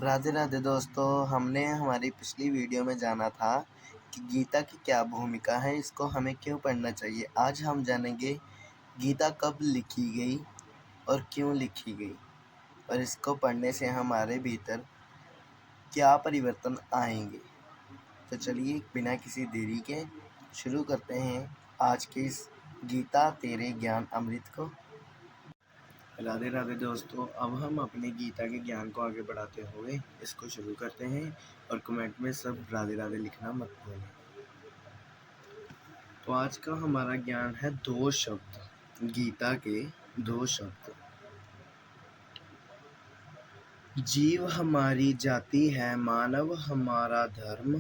राधे राधे दोस्तों। हमने हमारी पिछली वीडियो में जाना था कि गीता की क्या भूमिका है, इसको हमें क्यों पढ़ना चाहिए। आज हम जानेंगे गीता कब लिखी गई और क्यों लिखी गई, और इसको पढ़ने से हमारे भीतर क्या परिवर्तन आएंगे। तो चलिए बिना किसी देरी के शुरू करते हैं आज के इस गीता तेरे ज्ञान अमृत को। राधे राधे दोस्तों, अब हम अपने गीता के ज्ञान को आगे बढ़ाते हुए इसको शुरू करते हैं, और कमेंट में सब राधे राधे लिखना मत भूलें। तो आज का हमारा ज्ञान है दो शब्द, गीता के दो शब्द। जीव हमारी जाति है, मानव हमारा धर्म,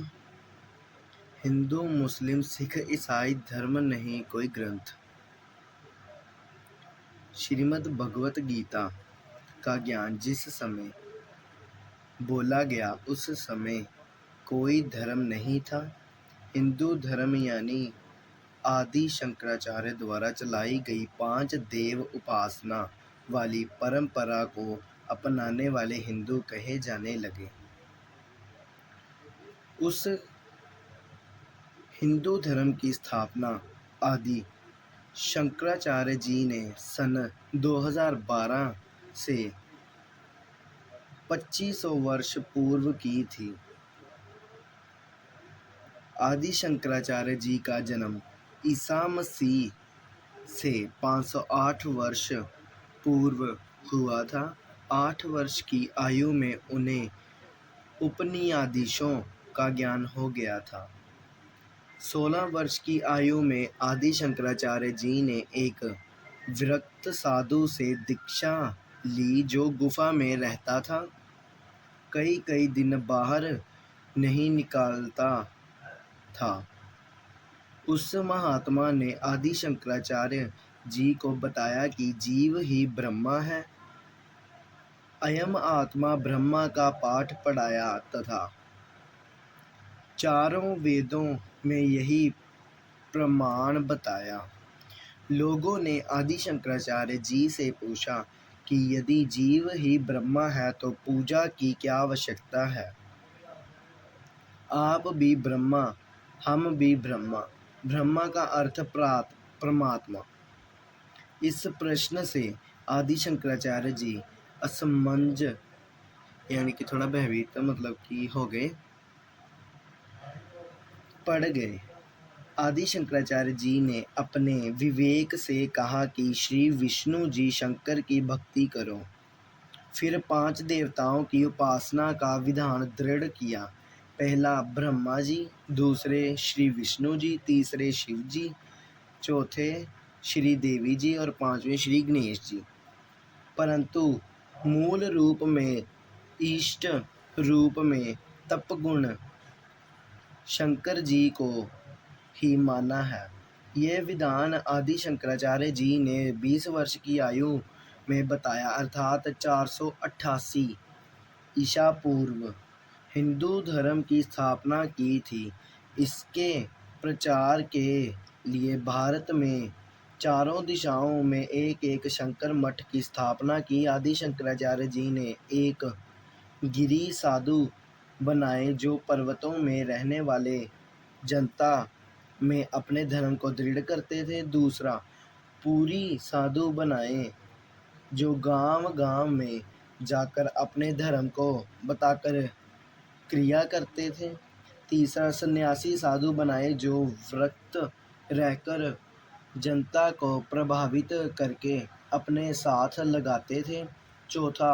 हिंदू मुस्लिम सिख ईसाई धर्म नहीं कोई ग्रंथ। श्रीमद् भगवत गीता का ज्ञान जिस समय बोला गया उस समय कोई धर्म नहीं था। हिंदू धर्म यानी आदि शंकराचार्य द्वारा चलाई गई 5 देव उपासना वाली परंपरा को अपनाने वाले हिंदू कहे जाने लगे। उस हिंदू धर्म की स्थापना आदि शंकराचार्य जी ने सन 2012 से 2500 वर्ष पूर्व की थी। आदि शंकराचार्य जी का जन्म ईसा मसीह से 508 वर्ष पूर्व हुआ था। 8 वर्ष की आयु में उन्हें उपनिषदों का ज्ञान हो गया था। 16 वर्ष की आयु में आदि शंकराचार्य जी ने एक विरक्त साधु से दीक्षा ली जो गुफा में रहता था। कई दिन बाहर नहीं निकलता था। उस महात्मा ने आदि शंकराचार्य जी को बताया कि जीव ही ब्रह्मा है। अयम आत्मा ब्रह्मा का पाठ पढ़ाया तथा चारों वेदों में यही प्रमाण बताया। लोगों ने आदि शंकराचार्य जी से पूछा कि यदि जीव ही ब्रह्मा है तो पूजा की क्या आवश्यकता है। आप भी ब्रह्मा, हम भी ब्रह्मा, ब्रह्मा का अर्थ परमात्मा। इस प्रश्न से आदि शंकराचार्य जी असमंज यानी कि थोड़ा भयभीत मतलब कि हो गए, पड़ गए। आदि शंकराचार्य जी ने अपने विवेक से कहा कि श्री विष्णु जी शंकर की भक्ति करो। फिर 5 देवताओं की उपासना का विधान दृढ़ किया। पहला ब्रह्मा जी, दूसरे श्री विष्णु जी, तीसरे शिव जी, चौथे श्री देवी जी और 5वें श्री गणेश जी। परंतु मूल रूप में, इष्ट रूप में तपगुण शंकर जी को ही माना है। यह विधान आदि शंकराचार्य जी ने 20 वर्ष की आयु में बताया, अर्थात 488 ईसा पूर्व हिंदू धर्म की स्थापना की थी। इसके प्रचार के लिए भारत में चारों दिशाओं में एक एक शंकर मठ की स्थापना की। आदि शंकराचार्य जी ने एक गिरी साधु बनाए जो पर्वतों में रहने वाले जनता में अपने धर्म को दृढ़ करते थे। दूसरा पूरी साधु बनाए जो गांव में जाकर अपने धर्म को बताकर क्रिया करते थे। तीसरा सन्यासी साधु बनाए जो व्रत रहकर जनता को प्रभावित करके अपने साथ लगाते थे। चौथा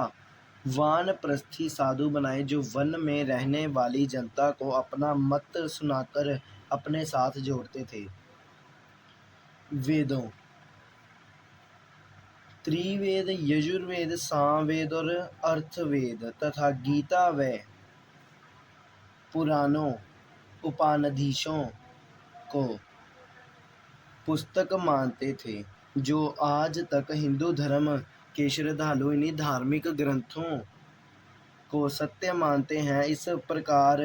वानप्रस्थी साधु बनाए जो वन में रहने वाली जनता को अपना मत सुनाकर अपने साथ जोड़ते थे। वेदों, त्रिवेद, यजुर्वेद, सामवेद और अर्थवेद तथा गीता व पुराणों उपनिषदों को पुस्तक मानते थे। जो आज तक हिंदू धर्म के श्रद्धालु इन्हीं धार्मिक ग्रंथों को सत्य मानते हैं। इस प्रकार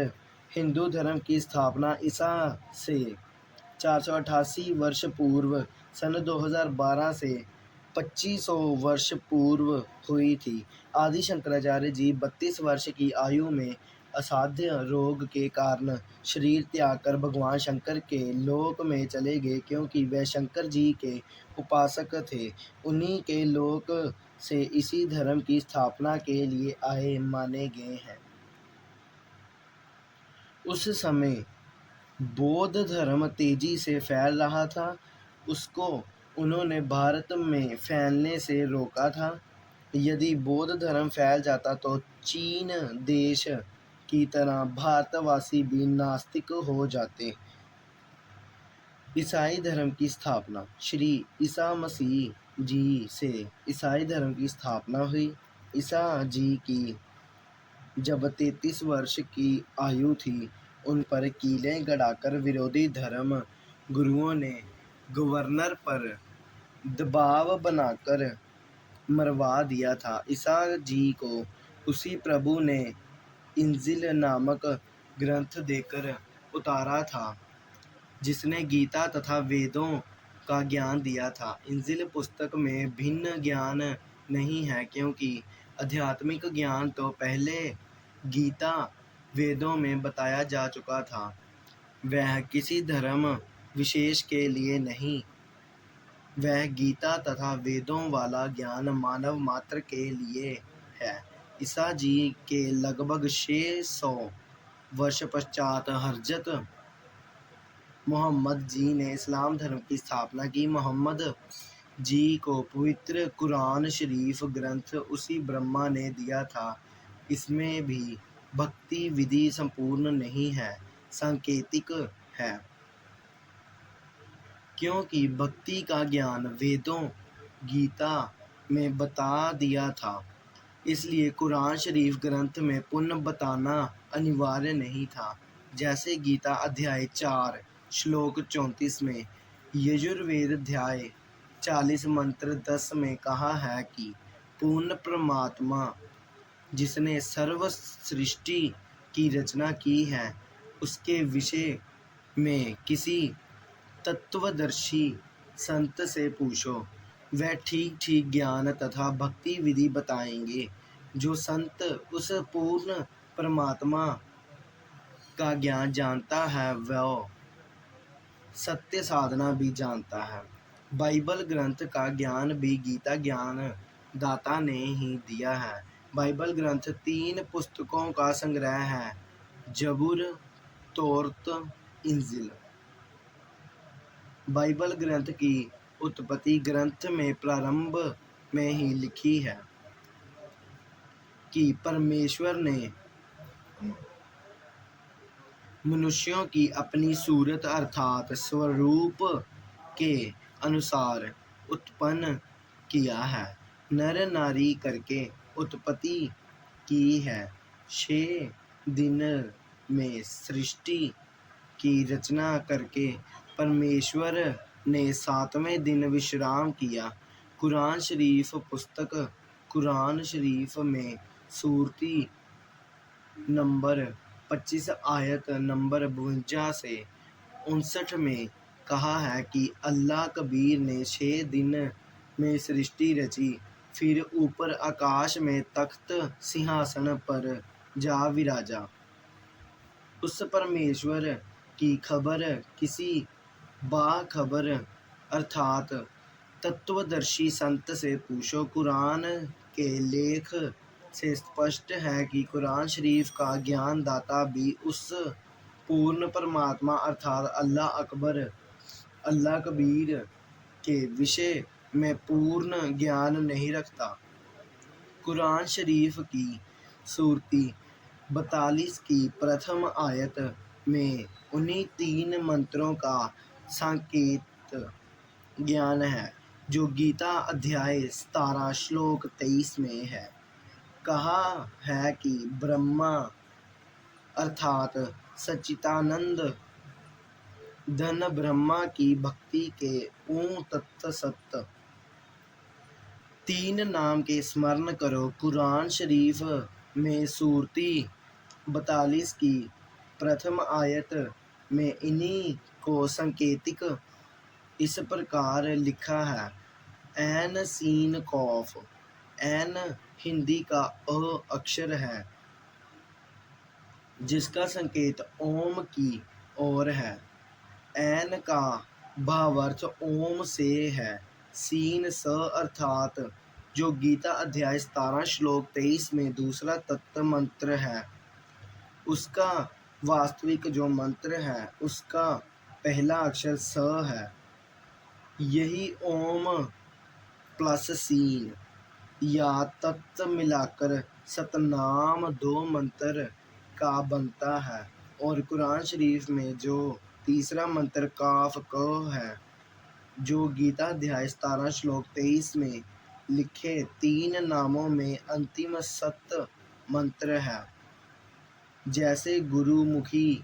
हिंदू धर्म की स्थापना ईसा से 488 वर्ष पूर्व सन 2012 से 2500 वर्ष पूर्व हुई थी। आदि शंकराचार्य जी 32 वर्ष की आयु में असाध्य रोग के कारण शरीर त्याग कर भगवान शंकर के लोक में चले गए, क्योंकि वे शंकर जी के उपासक थे। उन्हीं के लोक से इसी धर्म की स्थापना के लिए आए माने गए हैं। उस समय बौद्ध धर्म तेजी से फैल रहा था। उसको उन्होंने भारत में फैलने से रोका था। यदि बौद्ध धर्म फैल जाता तो चीन देश की तरह भारतवासी भी नास्तिक हो जाते। ईसाई धर्म की स्थापना। श्री ईसा मसीह जी से ईसाई धर्म की स्थापना हुई। ईसा जी की जब 33 वर्ष की आयु थी, उन पर कीलें गड़ाकर विरोधी धर्म गुरुओं ने गवर्नर पर दबाव बनाकर मरवा दिया था। ईसा जी को उसी प्रभु ने इंजिल नामक ग्रंथ देकर उतारा था, जिसने गीता तथा वेदों का ज्ञान दिया था। इंजिल पुस्तक में भिन्न ज्ञान नहीं है, क्योंकि आध्यात्मिक ज्ञान तो पहले गीता वेदों में बताया जा चुका था। वह किसी धर्म विशेष के लिए नहीं, वह गीता तथा वेदों वाला ज्ञान मानव मात्र के लिए है। ईसा जी के लगभग 600 वर्ष पश्चात हज़रत मोहम्मद जी ने इस्लाम धर्म की स्थापना की। मोहम्मद जी को पवित्र कुरान शरीफ ग्रंथ उसी ब्रह्मा ने दिया था। इसमें भी भक्ति विधि संपूर्ण नहीं है, सांकेतिक है, क्योंकि भक्ति का ज्ञान वेदों गीता में बता दिया था। इसलिए कुरान शरीफ ग्रंथ में पुण्य बताना अनिवार्य नहीं था। जैसे गीता अध्याय 4 श्लोक 34 में, यजुर्वेद अध्याय 40 मंत्र 10 में कहा है कि पूर्ण परमात्मा जिसने सर्व सृष्टि की रचना की है, उसके विषय में किसी तत्वदर्शी संत से पूछो, वह ठीक ठीक ज्ञान तथा भक्ति विधि बताएंगे। जो संत उस पूर्ण परमात्मा का ज्ञान जानता है, वह सत्य साधना भी जानता है। बाइबल ग्रंथ का ज्ञान भी गीता ज्ञान दाता ने ही दिया है। बाइबल ग्रंथ 3 पुस्तकों का संग्रह है, जबूर, तौरात, इंजील। बाइबल ग्रंथ की उत्पत्ति ग्रंथ में प्रारंभ में ही लिखी है कि परमेश्वर ने मनुष्यों की अपनी सूरत अर्थात स्वरूप के अनुसार उत्पन्न किया है, नर नारी करके उत्पत्ति की है। 6 दिन में सृष्टि की रचना करके परमेश्वर ने 7वें दिन विश्राम किया। कुरान शरीफ पुस्तक कुरान शरीफ में सूरती नंबर 25 आयत नंबर 52 से 59 में कहा है कि अल्लाह कबीर ने 6 दिन में सृष्टि रची, फिर ऊपर आकाश में तख्त सिंहासन पर जा विराजा। उस परमेश्वर की खबर किसी बाखबर अर्थात तत्वदर्शी संत से पूछो। कुरान के लेख से स्पष्ट है कि कुरान शरीफ का ज्ञान दाता भी उस पूर्ण परमात्मा अर्थात अल्लाह कबीर के विषय में पूर्ण ज्ञान नहीं रखता। कुरान शरीफ की सूरती 42 की प्रथम आयत में उन्हीं 3 मंत्रों का सांकेत ज्ञान है, जो गीता अध्याय 17 श्लोक 23 में है। कहा है कि ब्रह्मा अर्थात सच्चिदानंद धन ब्रह्मा की भक्ति के तत्सत 3 नाम के स्मरण करो। कुरान शरीफ में सूरती 42 की प्रथम आयत में इन्हीं को सांकेतिक इस प्रकार लिखा है, ऐन सीन कौफ। ऐन हिंदी का अ अक्षर है जिसका संकेत ओम की ओर है। ऐन का भावार्थ ओम से है। सीन स अर्थात जो गीता अध्याय 17 श्लोक 23 में दूसरा तत्व मंत्र है, उसका वास्तविक जो मंत्र है उसका पहला अक्षर स है। यही ओम प्लस सीन या तत्व मिलाकर सतनाम दो मंत्र का बनता है। और कुरान शरीफ में जो तीसरा मंत्र काफ क है, जो गीता अध्याय 17 श्लोक 23 में लिखे 3 नामों में अंतिम सत मंत्र है। जैसे गुरुमुखी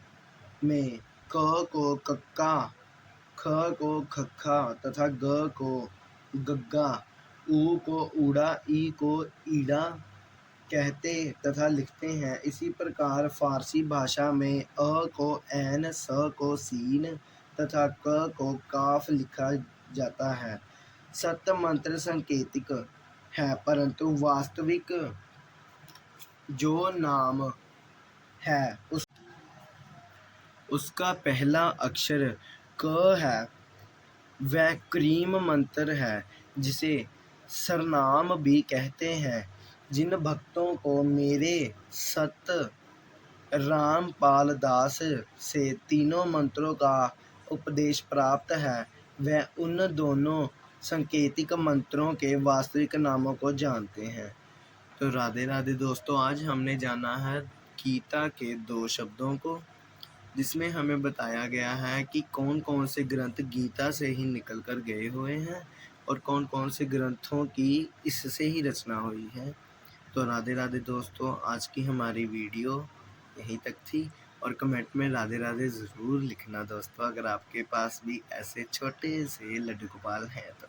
में क को कक्का, ख को खक्खा तथा ग को गग्गा, ऊ को ऊड़ा, ई को ईड़ा कहते तथा लिखते हैं, इसी प्रकार फारसी भाषा में अ को ऐन, स को सीन तथा क को काफ लिखा जाता है। सत मंत्र सांकेतिक है, परंतु वास्तविक जो नाम है उसका पहला अक्षर क है। वह क्रीम मंत्र है जिसे सरनाम भी कहते हैं। जिन भक्तों को मेरे सत रामपाल दास से तीनों मंत्रों का उपदेश प्राप्त है, वह उन दोनों सांकेतिक मंत्रों के वास्तविक नामों को जानते हैं। तो राधे राधे दोस्तों, आज हमने जाना है गीता के 2 शब्दों को, जिसमें हमें बताया गया है कि कौन कौन से ग्रंथ गीता से ही निकल कर गए हुए हैं और कौन कौन से ग्रंथों की इससे ही रचना हुई है। तो राधे राधे दोस्तों, आज की हमारी वीडियो यहीं तक थी। और कमेंट में राधे राधे ज़रूर लिखना दोस्तों, अगर आपके पास भी ऐसे छोटे से लड्डू गोपाल हैं तो।